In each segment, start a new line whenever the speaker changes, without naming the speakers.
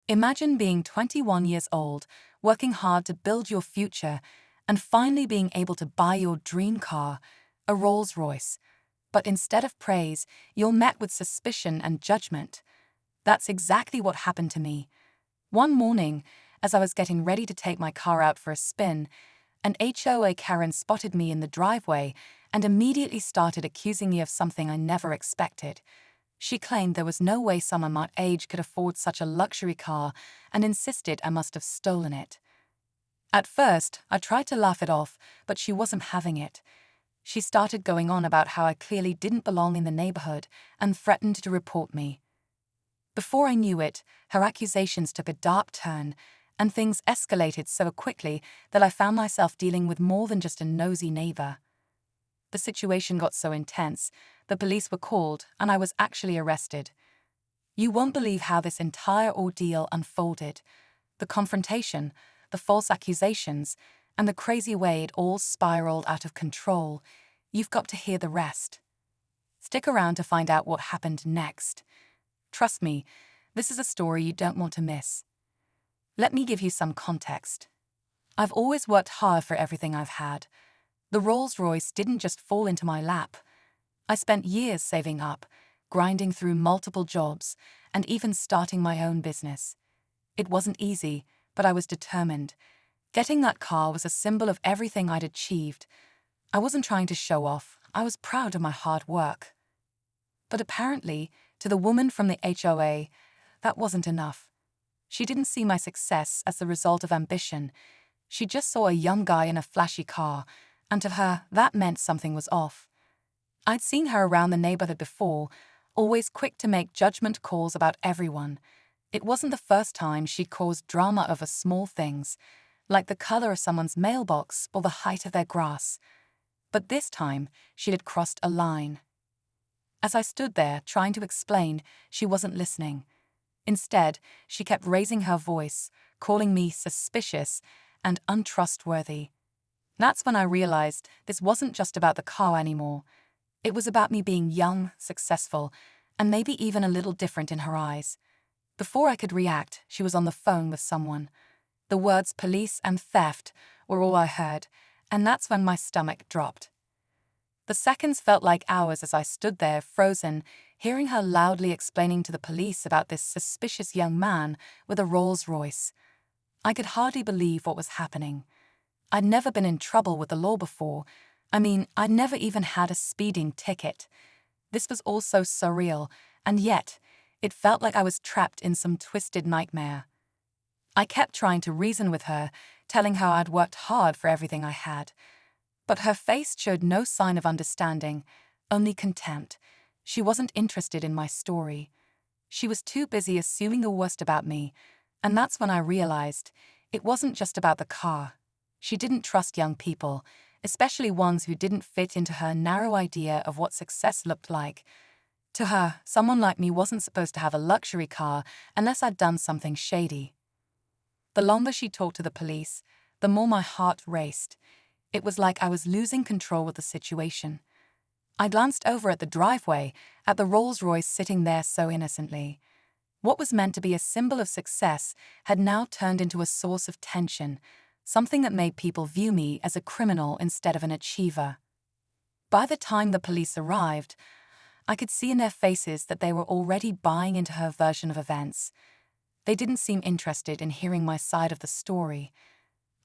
Imagine being 21 years old, working hard to build your future, and finally being able to buy your dream car, a Rolls-Royce. But instead of praise, you're met with suspicion and judgment. That's exactly what happened to me. One morning, as I was getting ready to take my car out for a spin, an HOA Karen spotted me in the driveway and immediately started accusing me of something I never expected. She claimed there was no way someone my age could afford such a luxury car and insisted I must have stolen it. At first, I tried to laugh it off, but she wasn't having it. She started going on about how I clearly didn't belong in the neighborhood and threatened to report me. Before I knew it, her accusations took a dark turn, and things escalated so quickly that I found myself dealing with more than just a nosy neighbor. The situation got so intense, the police were called and I was actually arrested. You won't believe how this entire ordeal unfolded. The confrontation, the false accusations, and the crazy way it all spiraled out of control. You've got to hear the rest. Stick around to find out what happened next. Trust me, this is a story you don't want to miss. Let me give you some context. I've always worked hard for everything I've had. The Rolls-Royce didn't just fall into my lap. I spent years saving up, grinding through multiple jobs, and even starting my own business. It wasn't easy, but I was determined. Getting that car was a symbol of everything I'd achieved. I wasn't trying to show off, I was proud of my hard work. But apparently, to the woman from the HOA, that wasn't enough. She didn't see my success as the result of ambition. She just saw a young guy in a flashy car, and to her, that meant something was off. I'd seen her around the neighborhood before, always quick to make judgment calls about everyone. It wasn't the first time she'd caused drama over small things, like the color of someone's mailbox or the height of their grass. But this time, she had crossed a line. As I stood there trying to explain, she wasn't listening. Instead, she kept raising her voice, calling me suspicious and untrustworthy. That's when I realized this wasn't just about the car anymore. It was about me being young, successful, and maybe even a little different in her eyes. Before I could react, she was on the phone with someone. The words police and theft were all I heard, and that's when my stomach dropped. The seconds felt like hours as I stood there frozen, hearing her loudly explaining to the police about this suspicious young man with a Rolls-Royce. I could hardly believe what was happening. I'd never been in trouble with the law before. I'd never even had a speeding ticket. This was all so surreal, and yet, it felt like I was trapped in some twisted nightmare. I kept trying to reason with her, telling her I'd worked hard for everything I had. But her face showed no sign of understanding, only contempt. She wasn't interested in my story. She was too busy assuming the worst about me, and that's when I realized it wasn't just about the car. She didn't trust young people, especially ones who didn't fit into her narrow idea of what success looked like. To her, someone like me wasn't supposed to have a luxury car unless I'd done something shady. The longer she talked to the police, the more my heart raced. It was like I was losing control of the situation. I glanced over at the driveway, at the Rolls-Royce sitting there so innocently. What was meant to be a symbol of success had now turned into a source of tension, something that made people view me as a criminal instead of an achiever. By the time the police arrived, I could see in their faces that they were already buying into her version of events. They didn't seem interested in hearing my side of the story.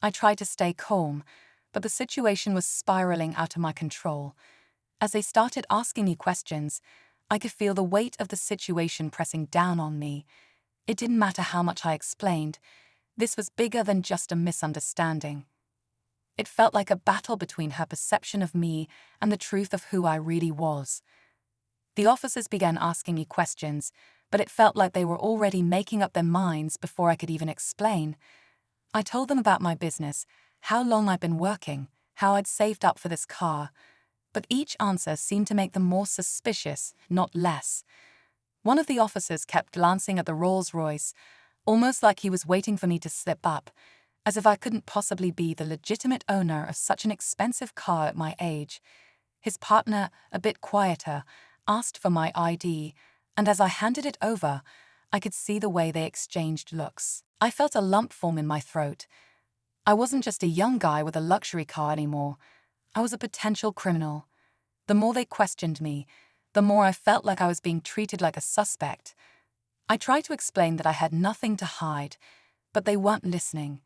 I tried to stay calm, but the situation was spiraling out of my control. As they started asking me questions, I could feel the weight of the situation pressing down on me. It didn't matter how much I explained. This was bigger than just a misunderstanding. It felt like a battle between her perception of me and the truth of who I really was. The officers began asking me questions, but it felt like they were already making up their minds before I could even explain. I told them about my business, how long I'd been working, how I'd saved up for this car, but each answer seemed to make them more suspicious, not less. One of the officers kept glancing at the Rolls-Royce, almost like he was waiting for me to slip up, as if I couldn't possibly be the legitimate owner of such an expensive car at my age. His partner, a bit quieter, asked for my ID, and as I handed it over, I could see the way they exchanged looks. I felt a lump form in my throat. I wasn't just a young guy with a luxury car anymore. I was a potential criminal. The more they questioned me, the more I felt like I was being treated like a suspect. I tried to explain that I had nothing to hide, but they weren't listening.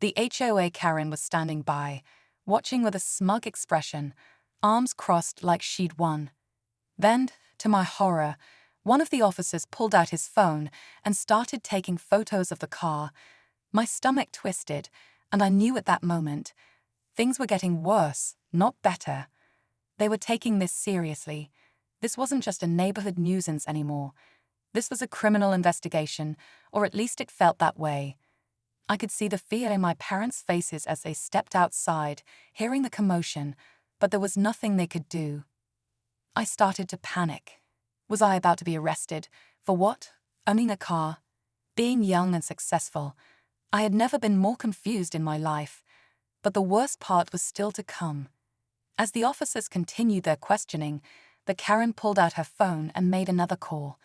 The HOA Karen was standing by, watching with a smug expression, arms crossed like she'd won. Then, to my horror, one of the officers pulled out his phone and started taking photos of the car. My stomach twisted, and I knew at that moment, things were getting worse, not better. They were taking this seriously. This wasn't just a neighborhood nuisance anymore. This was a criminal investigation, or at least it felt that way. I could see the fear in my parents' faces as they stepped outside, hearing the commotion, but there was nothing they could do. I started to panic. Was I about to be arrested? For what? Owning a car? Being young and successful? I had never been more confused in my life. But the worst part was still to come. As the officers continued their questioning, the Karen pulled out her phone and made another call.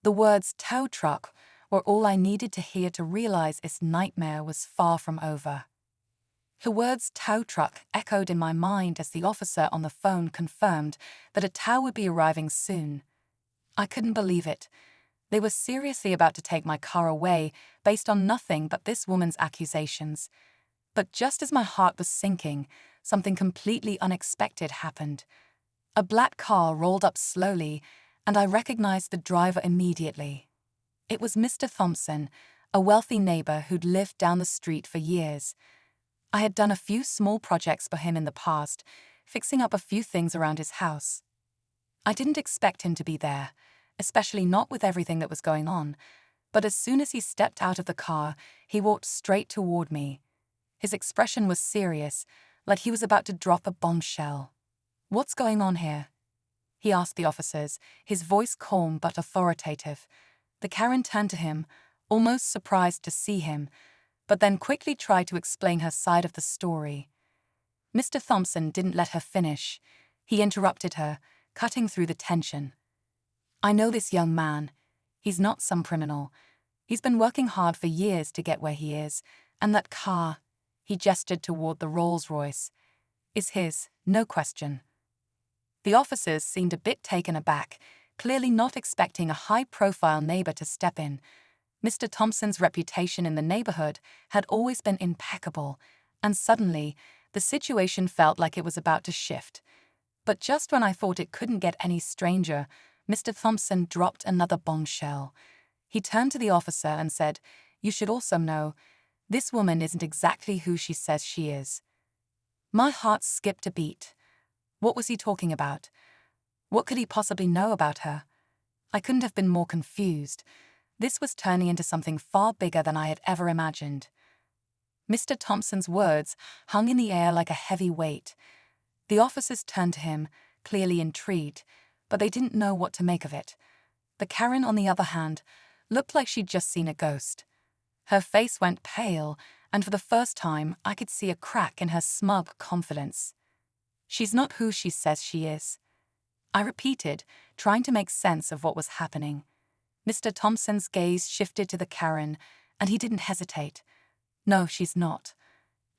The words tow truck were all I needed to hear to realize this nightmare was far from over. The words tow truck echoed in my mind as the officer on the phone confirmed that a tow would be arriving soon. I couldn't believe it. They were seriously about to take my car away based on nothing but this woman's accusations. But just as my heart was sinking, something completely unexpected happened. A black car rolled up slowly, and I recognized the driver immediately. It was Mr. Thompson, a wealthy neighbor who'd lived down the street for years. I had done a few small projects for him in the past, fixing up a few things around his house. I didn't expect him to be there, especially not with everything that was going on, but as soon as he stepped out of the car, he walked straight toward me. His expression was serious, like he was about to drop a bombshell. "What's going on here?" he asked the officers, his voice calm but authoritative. The Karen turned to him, almost surprised to see him, but then quickly tried to explain her side of the story. Mr. Thompson didn't let her finish. He interrupted her, cutting through the tension. "I know this young man. He's not some criminal. He's been working hard for years to get where he is, and that car," he gestured toward the Rolls-Royce, "is his, no question." The officers seemed a bit taken aback, clearly not expecting a high-profile neighbor to step in. Mr. Thompson's reputation in the neighborhood had always been impeccable, and suddenly, the situation felt like it was about to shift. But just when I thought it couldn't get any stranger, Mr. Thompson dropped another bombshell. He turned to the officer and said, "You should also know, this woman isn't exactly who she says she is." My heart skipped a beat. What was he talking about? What could he possibly know about her? I couldn't have been more confused. This was turning into something far bigger than I had ever imagined. Mr. Thompson's words hung in the air like a heavy weight. The officers turned to him, clearly intrigued, but they didn't know what to make of it. The Karen, on the other hand, looked like she'd just seen a ghost. Her face went pale, and for the first time I could see a crack in her smug confidence. "She's not who she says she is," I repeated, trying to make sense of what was happening. Mr. Thompson's gaze shifted to the Karen, and he didn't hesitate. "No, she's not.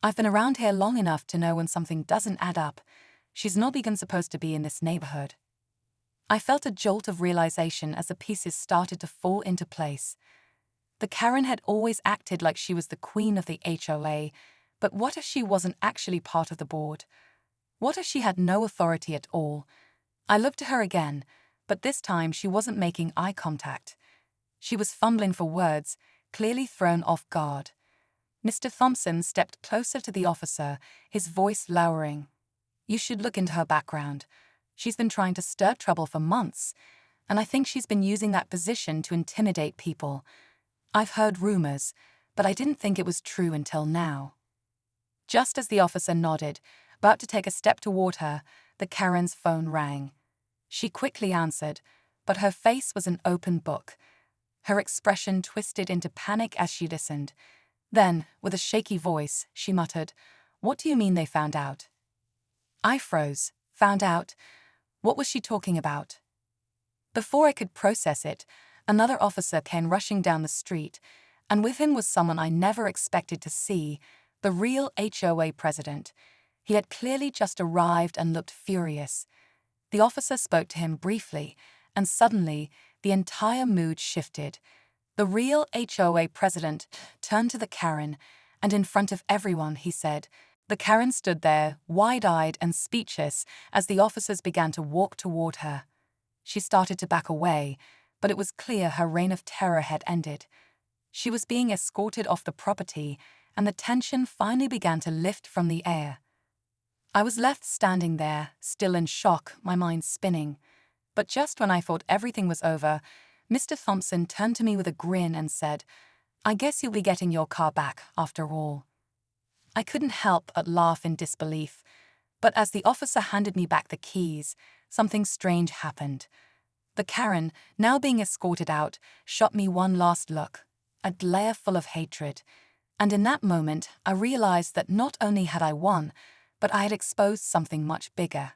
I've been around here long enough to know when something doesn't add up. She's not even supposed to be in this neighborhood." I felt a jolt of realization as the pieces started to fall into place. The Karen had always acted like she was the queen of the HOA, but what if she wasn't actually part of the board? What if she had no authority at all? I looked at her again, but this time she wasn't making eye contact. She was fumbling for words, clearly thrown off guard. Mr. Thompson stepped closer to the officer, his voice lowering. "You should look into her background. She's been trying to stir trouble for months, and I think she's been using that position to intimidate people. I've heard rumors, but I didn't think it was true until now." Just as the officer nodded, about to take a step toward her, the Karen's phone rang. She quickly answered, but her face was an open book. Her expression twisted into panic as she listened. Then, with a shaky voice, she muttered, "What do you mean they found out?" I froze. Found out? What was she talking about? Before I could process it, Another officer came rushing down the street, and with him was someone I never expected to see, the real HOA president. He had clearly just arrived and looked furious. The officer spoke to him briefly, and suddenly, the entire mood shifted. The real HOA president turned to the Karen, and in front of everyone, he said. The Karen stood there, wide-eyed and speechless, as the officers began to walk toward her. She started to back away, but it was clear her reign of terror had ended. She was being escorted off the property, and the tension finally began to lift from the air. I was left standing there, still in shock, my mind spinning. But just when I thought everything was over, Mr. Thompson turned to me with a grin and said, "I guess you'll be getting your car back, after all." I couldn't help but laugh in disbelief, but as the officer handed me back the keys, something strange happened. The Karen, now being escorted out, shot me one last look, a glare full of hatred, and in that moment I realized that not only had I won, but I had exposed something much bigger.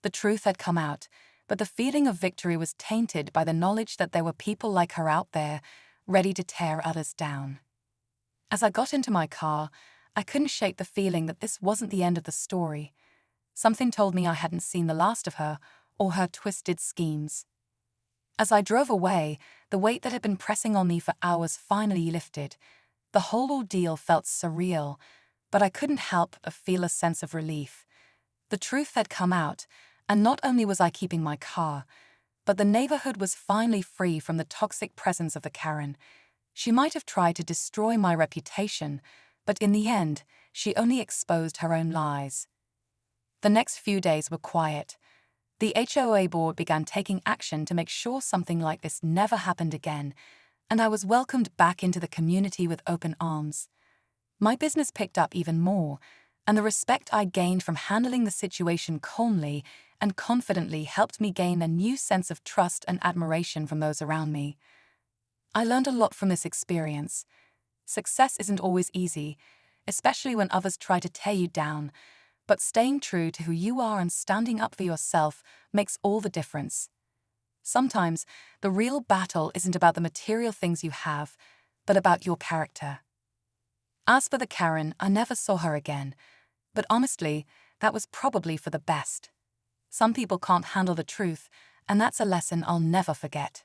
The truth had come out, but the feeling of victory was tainted by the knowledge that there were people like her out there, ready to tear others down. As I got into my car, I couldn't shake the feeling that this wasn't the end of the story. Something told me I hadn't seen the last of her or her twisted schemes. As I drove away, the weight that had been pressing on me for hours finally lifted. The whole ordeal felt surreal, but I couldn't help but feel a sense of relief. The truth had come out, and not only was I keeping my car, but the neighborhood was finally free from the toxic presence of the Karen. She might have tried to destroy my reputation, but in the end, she only exposed her own lies. The next few days were quiet. The HOA board began taking action to make sure something like this never happened again, and I was welcomed back into the community with open arms. My business picked up even more, and the respect I gained from handling the situation calmly and confidently helped me gain a new sense of trust and admiration from those around me. I learned a lot from this experience. Success isn't always easy, especially when others try to tear you down, but staying true to who you are and standing up for yourself makes all the difference. Sometimes, the real battle isn't about the material things you have, but about your character. As for the Karen, I never saw her again, but honestly, that was probably for the best. Some people can't handle the truth, and that's a lesson I'll never forget.